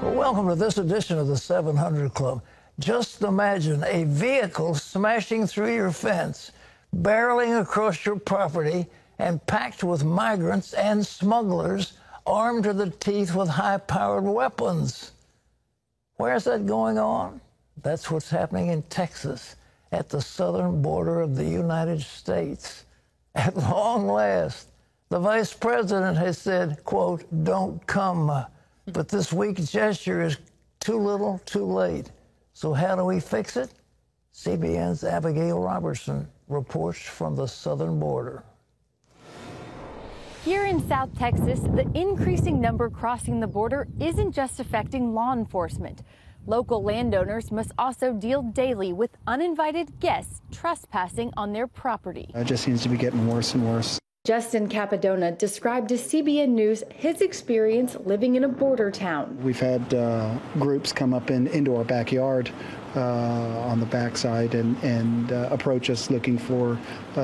Well, welcome to this edition of the 700 Club. Just imagine a vehicle smashing through your fence, barreling across your property, and packed with migrants and smugglers armed to the teeth with high-powered weapons. Where's that going on? That's what's happening in Texas, at the southern border of the United States. At long last, the vice president has said, quote, "Don't come." But this week's gesture is too little, too late. So how do we fix it? CBN's Abigail Robertson reports from the southern border. Here in South Texas, the increasing number crossing the border isn't just affecting law enforcement. Local landowners must also deal daily with uninvited guests trespassing on their property. It just seems to be getting worse and worse. Justin Capadona described to CBN News his experience living in a border town. We've had groups come up into our backyard on the backside and approach us looking for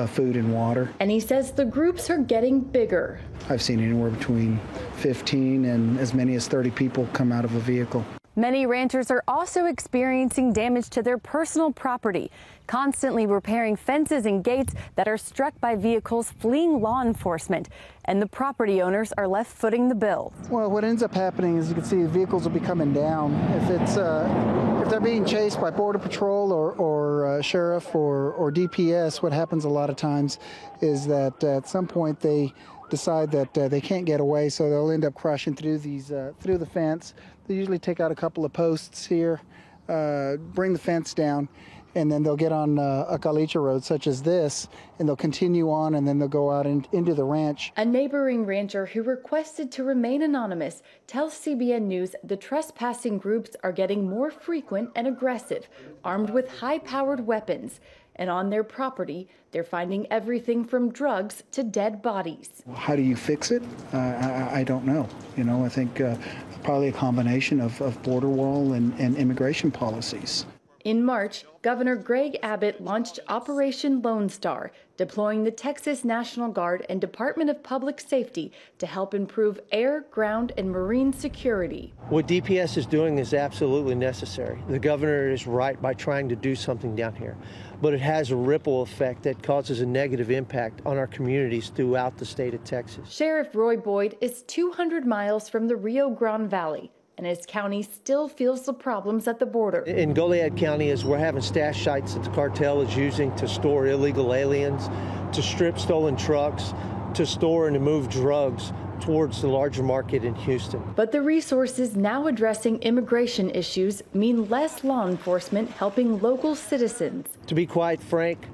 food and water. And he says the groups are getting bigger. I've seen anywhere between 15 and as many as 30 people come out of a vehicle. Many ranchers are also experiencing damage to their personal property, constantly repairing fences and gates that are struck by vehicles fleeing law enforcement, and the property owners are left footing the bill. Well, what ends up happening is you can see the vehicles will be coming down. If they're being chased by Border Patrol or Sheriff or DPS, what happens a lot of times is that at some point they decide that they can't get away, so they'll end up crashing through the fence. They usually take out a couple of posts here, bring the fence down, and then they'll get on a caliche road such as this, and they'll continue on, and then they'll go out into the ranch. A neighboring rancher who requested to remain anonymous tells CBN News the trespassing groups are getting more frequent and aggressive, armed with high-powered weapons. And on their property, they're finding everything from drugs to dead bodies. How do you fix it? I don't know. I think probably a combination of border wall and immigration policies. In March, Governor Greg Abbott launched Operation Lone Star, deploying the Texas National Guard and Department of Public Safety to help improve air, ground, and marine security. What DPS is doing is absolutely necessary. The governor is right by trying to do something down here, but it has a ripple effect that causes a negative impact on our communities throughout the state of Texas. Sheriff Roy Boyd is 200 miles from the Rio Grande Valley, and his county still feels the problems at the border. In Goliad County, as we're having stash sites that the cartel is using to store illegal aliens, to strip stolen trucks, to store and to move drugs towards the larger market in Houston. But the resources now addressing immigration issues mean less law enforcement helping local citizens. To be quite frank,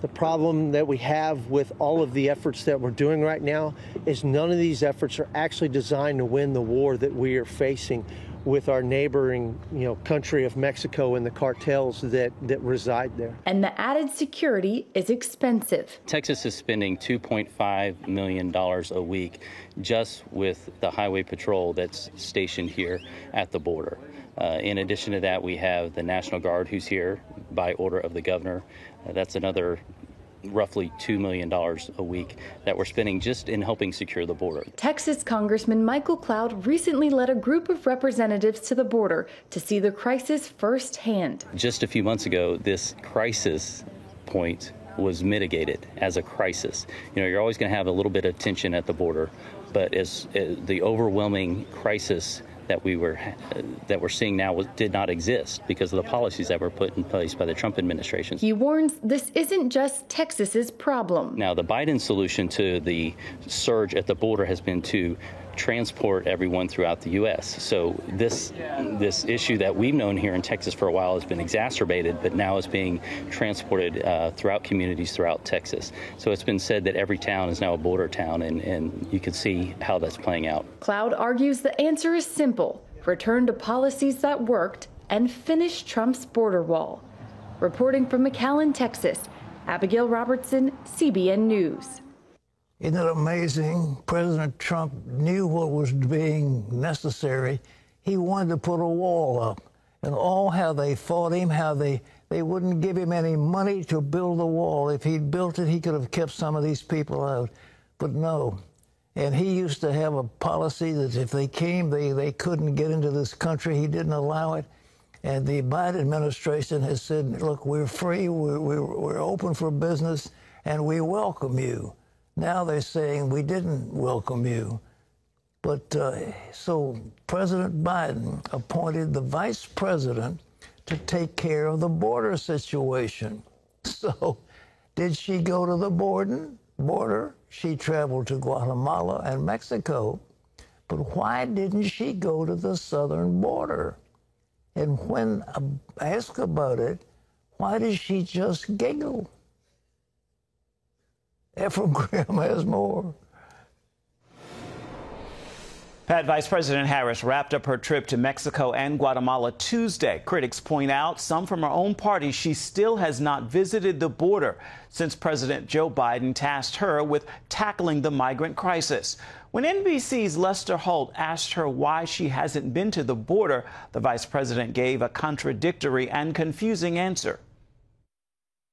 the problem that we have with all of the efforts that we're doing right now is none of these efforts are actually designed to win the war that we are facing with our neighboring, country of Mexico and the cartels that reside there. And the added security is expensive. Texas is spending $2.5 million a week just with the highway patrol that's stationed here at the border. In addition to that, we have the National Guard who's here by order of the governor. That's another roughly $2 million a week that we're spending just in helping secure the border. Texas Congressman Michael Cloud recently led a group of representatives to the border to see the crisis firsthand. Just a few months ago, this crisis point was mitigated as a crisis. You're always going to have a little bit of tension at the border, but as the overwhelming crisis that we're seeing now did not exist because of the policies that were put in place by the Trump administration. He warns this isn't just Texas's problem. Now, the Biden solution to the surge at the border has been to transport everyone throughout the U.S. So this issue that we've known here in Texas for a while has been exacerbated, but now is being transported throughout communities throughout Texas. So it's been said that every town is now a border town, and you can see how that's playing out. Cloud argues the answer is simple: return to policies that worked and finish Trump's border wall. Reporting from McAllen, Texas, Abigail Robertson, CBN News. Isn't it amazing? President Trump knew what was being necessary. He wanted to put a wall up. And how they fought him, how they wouldn't give him any money to build the wall. If he'd built it, he could have kept some of these people out. But no. And he used to have a policy that if they came, they couldn't get into this country. He didn't allow it. And the Biden administration has said, look, we're free, we're open for business, and we welcome you. Now they're saying we didn't welcome you. But so President Biden appointed the vice president to take care of the border situation. So did she go to the border? She traveled to Guatemala and Mexico. But why didn't she go to the southern border? And when asked about it, why did she just giggle? Ephraim Graham has more. Pat, Vice President Harris wrapped up her trip to Mexico and Guatemala Tuesday. Critics point out, some from her own party, she still has not visited the border since President Joe Biden tasked her with tackling the migrant crisis. When NBC's Lester Holt asked her why she hasn't been to the border, the vice president gave a contradictory and confusing answer.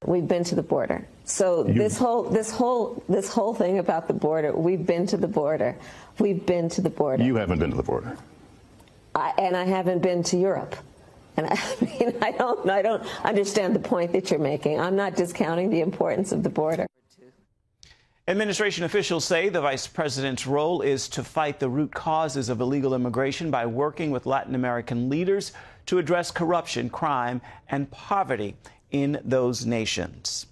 We've been to the border. So this whole thing about the border, we've been to the border. We've been to the border. You haven't been to the border. And I haven't been to Europe. And I don't understand the point that you're making. I'm not discounting the importance of the border. Administration officials say the vice president's role is to fight the root causes of illegal immigration by working with Latin American leaders to address corruption, crime, and poverty in those nations.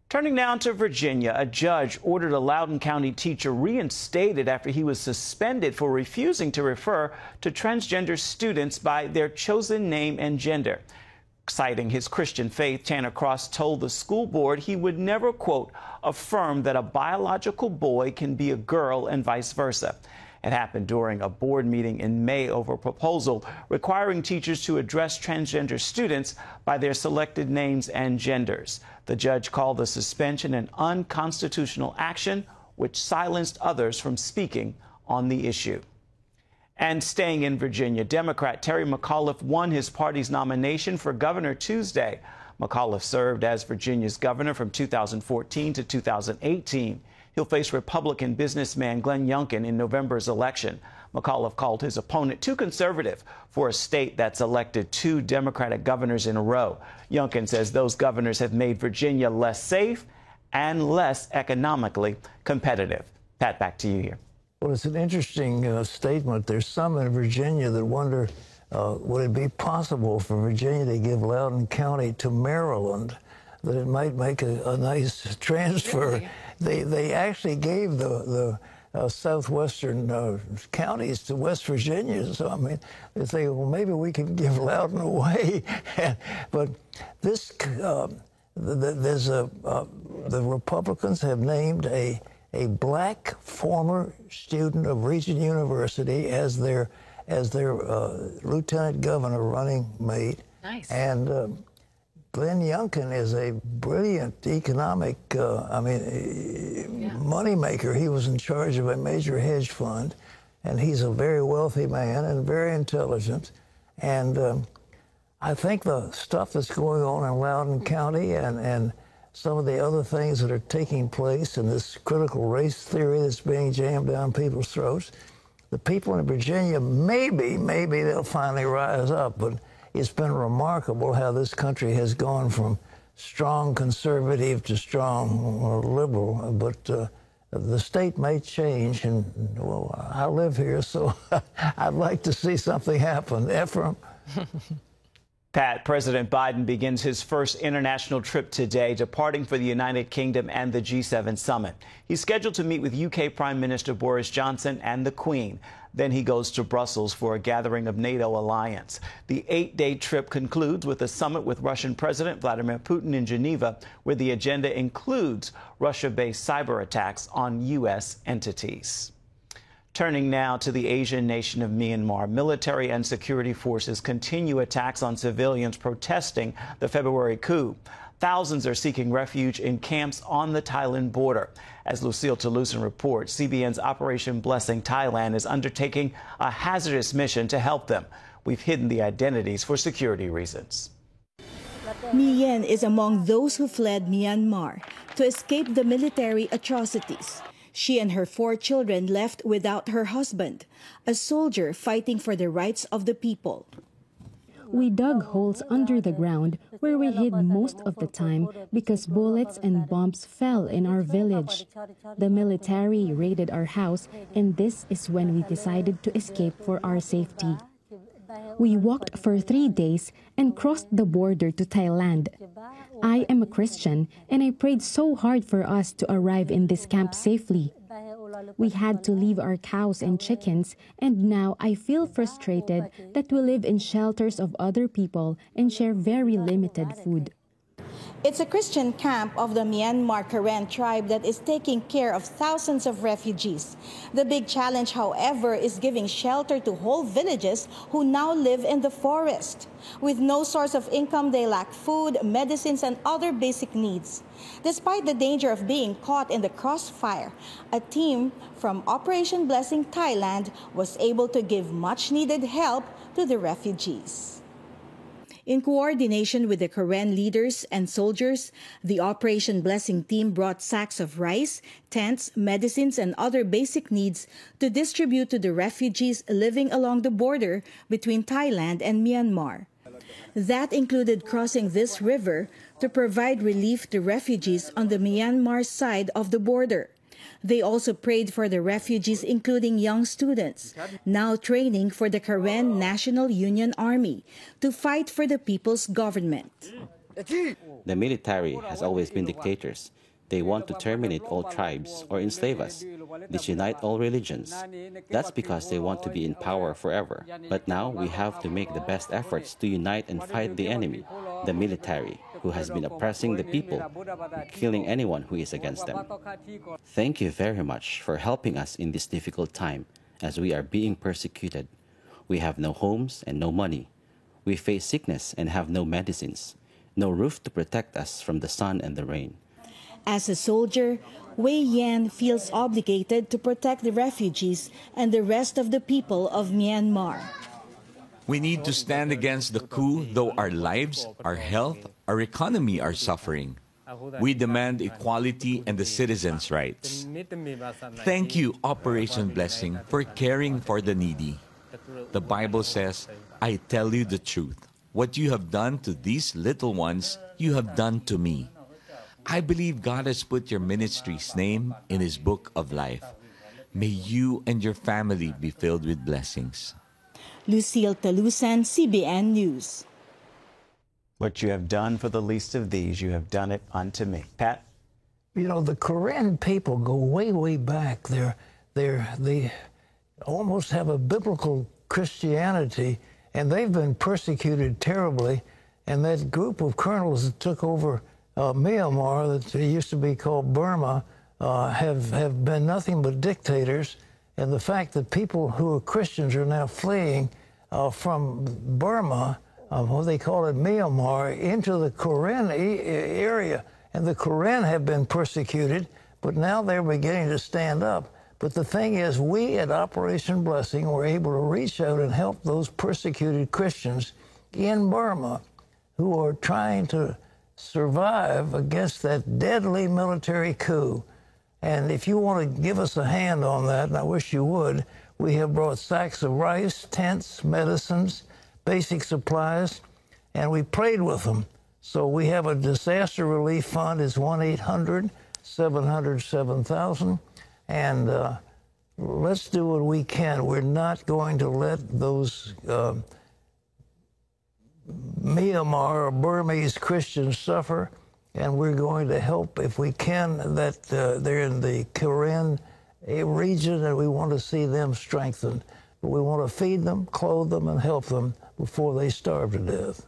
Turning now to Virginia, a judge ordered a Loudoun County teacher reinstated after he was suspended for refusing to refer to transgender students by their chosen name and gender. Citing his Christian faith, Tanner Cross told the school board he would never, quote, affirm that a biological boy can be a girl and vice versa. It happened during a board meeting in May over a proposal requiring teachers to address transgender students by their selected names and genders. The judge called the suspension an unconstitutional action, which silenced others from speaking on the issue. And staying in Virginia, Democrat Terry McAuliffe won his party's nomination for governor Tuesday. McAuliffe served as Virginia's governor from 2014 to 2018. He'll face Republican businessman Glenn Youngkin in November's election. McAuliffe called his opponent too conservative for a state that's elected 2 Democratic governors in a row. Youngkin says those governors have made Virginia less safe and less economically competitive. Pat, back to you here. Well, it's an interesting statement. There's some in Virginia that wonder, would it be possible for Virginia to give Loudoun County to Maryland, that it might make a nice transfer? Really? They actually gave the southwestern counties to West Virginia. So, I mean, they say, well, maybe we can give Loudoun away. But this, the Republicans have named a black former student of Regent University as their lieutenant governor running mate. Nice. And Glenn Youngkin is a brilliant economic, moneymaker. He was in charge of a major hedge fund, and he's a very wealthy man and very intelligent. And I think the stuff that's going on in Loudoun County and some of the other things that are taking place in this critical race theory that's being jammed down people's throats, the people in Virginia, maybe they'll finally rise up. But it's been remarkable how this country has gone from strong conservative to strong liberal. But the state may change, and well, I live here, so I'd like to see something happen. Ephraim? Pat, President Biden begins his first international trip today, departing for the United Kingdom and the G7 summit. He's scheduled to meet with UK Prime Minister Boris Johnson and the Queen. Then he goes to Brussels for a gathering of NATO alliance. The 8-day trip concludes with a summit with Russian President Vladimir Putin in Geneva, where the agenda includes Russia-based cyber attacks on U.S. entities. Turning now to the Asian nation of Myanmar, military and security forces continue attacks on civilians protesting the February coup. Thousands are seeking refuge in camps on the Thailand border. As Lucille Toulousan reports, CBN's Operation Blessing Thailand is undertaking a hazardous mission to help them. We've hidden the identities for security reasons. Mi Yen is among those who fled Myanmar to escape the military atrocities. She and her 4 children left without her husband, a soldier fighting for the rights of the people. We dug holes under the ground where we hid most of the time because bullets and bombs fell in our village. The military raided our house, and this is when we decided to escape for our safety. We walked for 3 days and crossed the border to Thailand. I am a Christian, and I prayed so hard for us to arrive in this camp safely. We had to leave our cows and chickens, and now I feel frustrated that we live in shelters of other people and share very limited food. It's a Christian camp of the Myanmar Karen tribe that is taking care of thousands of refugees. The big challenge, however, is giving shelter to whole villages who now live in the forest. With no source of income, they lack food, medicines, and other basic needs. Despite the danger of being caught in the crossfire, a team from Operation Blessing Thailand was able to give much-needed help to the refugees. In coordination with the Karen leaders and soldiers, the Operation Blessing team brought sacks of rice, tents, medicines, and other basic needs to distribute to the refugees living along the border between Thailand and Myanmar. That included crossing this river to provide relief to refugees on the Myanmar side of the border. They also prayed for the refugees, including young students, now training for the Karen National Union Army to fight for the people's government. The military has always been dictators. They want to terminate all tribes or enslave us, disunite all religions. That's because they want to be in power forever. But now we have to make the best efforts to unite and fight the enemy, the military, who has been oppressing the people, killing anyone who is against them. Thank you very much for helping us in this difficult time as we are being persecuted. We have no homes and no money. We face sickness and have no medicines, no roof to protect us from the sun and the rain. As a soldier, Wei Yan feels obligated to protect the refugees and the rest of the people of Myanmar. We need to stand against the coup, though our lives, our health, our economy are suffering. We demand equality and the citizens' rights. Thank you, Operation Blessing, for caring for the needy. The Bible says, I tell you the truth. What you have done to these little ones, you have done to me. I believe God has put your ministry's name in His book of life. May you and your family be filled with blessings. Lucille Talusan, CBN News. What you have done for the least of these, you have done it unto me. Pat? You know, the Karen people go way, way back. They almost have a biblical Christianity, and they've been persecuted terribly. And that group of colonels that took over Myanmar, that used to be called Burma, have been nothing but dictators. And the fact that people who are Christians are now fleeing from Burma, what they call it Myanmar, into the Karen area. And the Karen have been persecuted, but now they're beginning to stand up. But the thing is, we at Operation Blessing were able to reach out and help those persecuted Christians in Burma who are trying to survive against that deadly military coup. And if you want to give us a hand on that, and I wish you would, we have brought sacks of rice, tents, medicines, basic supplies, and we prayed with them. So we have a disaster relief fund. It's 1-800-700-7000. And let's do what we can. We're not going to let those Myanmar or Burmese Christians suffer, and we're going to help if we can. That they're in the Karen region, and we want to see them strengthened. But we want to feed them, clothe them, and help them before they starve to death.